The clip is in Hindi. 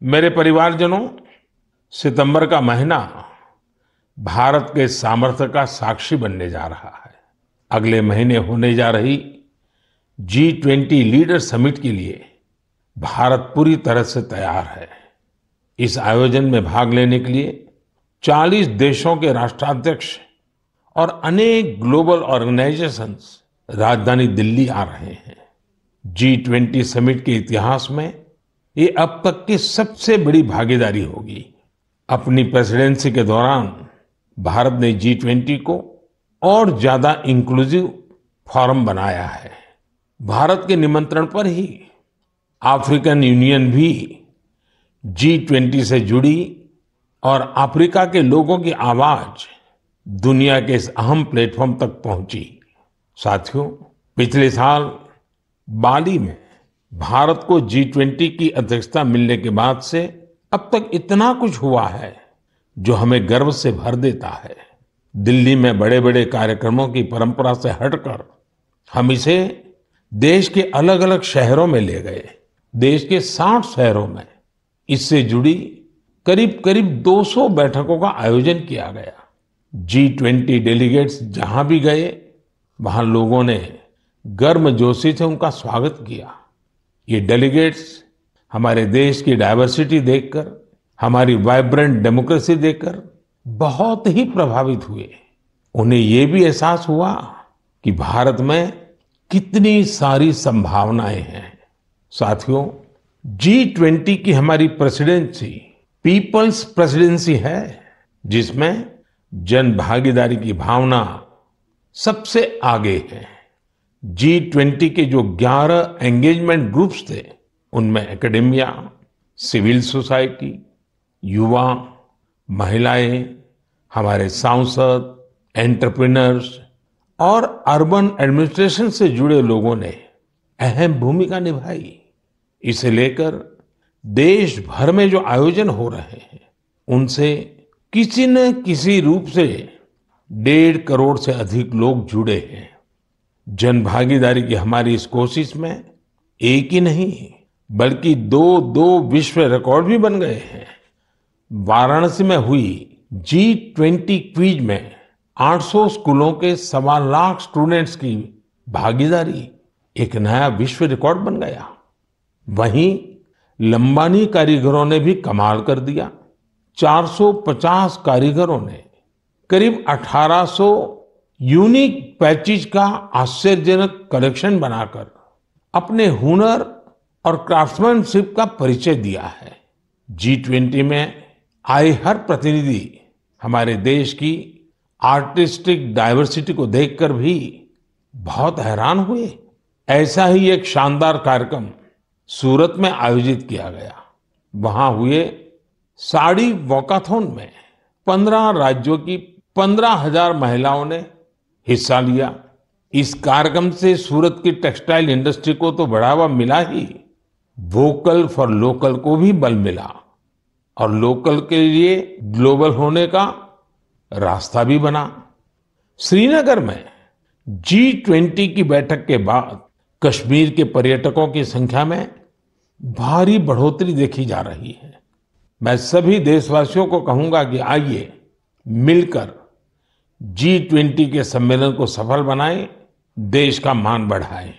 मेरे परिवारजनों, सितंबर का महीना भारत के सामर्थ्य का साक्षी बनने जा रहा है। अगले महीने होने जा रही G20 लीडर समिट के लिए भारत पूरी तरह से तैयार है। इस आयोजन में भाग लेने के लिए 40 देशों के राष्ट्राध्यक्ष और अनेक ग्लोबल ऑर्गेनाइजेशंस राजधानी दिल्ली आ रहे हैं। G20 समिट के इतिहास में ये अब तक की सबसे बड़ी भागीदारी होगी। अपनी प्रेसिडेंसी के दौरान भारत ने G20 को और ज्यादा इंक्लूसिव फोरम बनाया है। भारत के निमंत्रण पर ही अफ्रीकन यूनियन भी G20 से जुड़ी और अफ्रीका के लोगों की आवाज दुनिया के इस अहम प्लेटफॉर्म तक पहुंची। साथियों, पिछले साल बाली में भारत को G20 की अध्यक्षता मिलने के बाद से अब तक इतना कुछ हुआ है जो हमें गर्व से भर देता है। दिल्ली में बड़े बड़े कार्यक्रमों की परंपरा से हटकर हम इसे देश के अलग अलग शहरों में ले गए। देश के 60 शहरों में इससे जुड़ी करीब करीब 200 बैठकों का आयोजन किया गया। G20 डेलीगेट्स जहां भी गए वहां लोगों ने गर्मजोशी से उनका स्वागत किया। ये डेलीगेट्स हमारे देश की डाइवर्सिटी देखकर, हमारी वाइब्रेंट डेमोक्रेसी देखकर बहुत ही प्रभावित हुए। उन्हें ये भी एहसास हुआ कि भारत में कितनी सारी संभावनाएं हैं। साथियों, G20 की हमारी प्रेसिडेंसी पीपल्स प्रेसिडेंसी है, जिसमें जन भागीदारी की भावना सबसे आगे है। G20 के जो 11 एंगेजमेंट ग्रुप्स थे, उनमें एकेडेमिया, सिविल सोसाइटी, युवा, महिलाएं, हमारे सांसद, एंटरप्रेन्योर्स और अर्बन एडमिनिस्ट्रेशन से जुड़े लोगों ने अहम भूमिका निभाई। इसे लेकर देश भर में जो आयोजन हो रहे हैं, उनसे किसी न किसी रूप से 1.5 करोड़ से अधिक लोग जुड़े हैं। जन भागीदारी की हमारी इस कोशिश में एक ही नहीं बल्कि दो विश्व रिकॉर्ड भी बन गए हैं। वाराणसी में हुई G20 क्विज में 800 स्कूलों के 1.25 लाख स्टूडेंट्स की भागीदारी एक नया विश्व रिकॉर्ड बन गया। वहीं लंबानी कारीगरों ने भी कमाल कर दिया। 450 कारीगरों ने करीब 1800 यूनिक पैचेज का आश्चर्यजनक कलेक्शन बनाकर अपने हुनर और क्राफ्ट्समैनशिप का परिचय दिया है। G20 में आए हर प्रतिनिधि हमारे देश की आर्टिस्टिक डाइवर्सिटी को देखकर भी बहुत हैरान हुए। ऐसा ही एक शानदार कार्यक्रम सूरत में आयोजित किया गया। वहां हुए साड़ी वॉकाथॉन में 15 राज्यों की 15,000 महिलाओं ने हिस्सा लिया। इस कार्यक्रम से सूरत की टेक्सटाइल इंडस्ट्री को तो बढ़ावा मिला ही, वोकल फॉर लोकल को भी बल मिला और लोकल के लिए ग्लोबल होने का रास्ता भी बना। श्रीनगर में G20 की बैठक के बाद कश्मीर के पर्यटकों की संख्या में भारी बढ़ोतरी देखी जा रही है। मैं सभी देशवासियों को कहूंगा कि आइए मिलकर G20 के सम्मेलन को सफल बनाएं, देश का मान बढ़ाएं।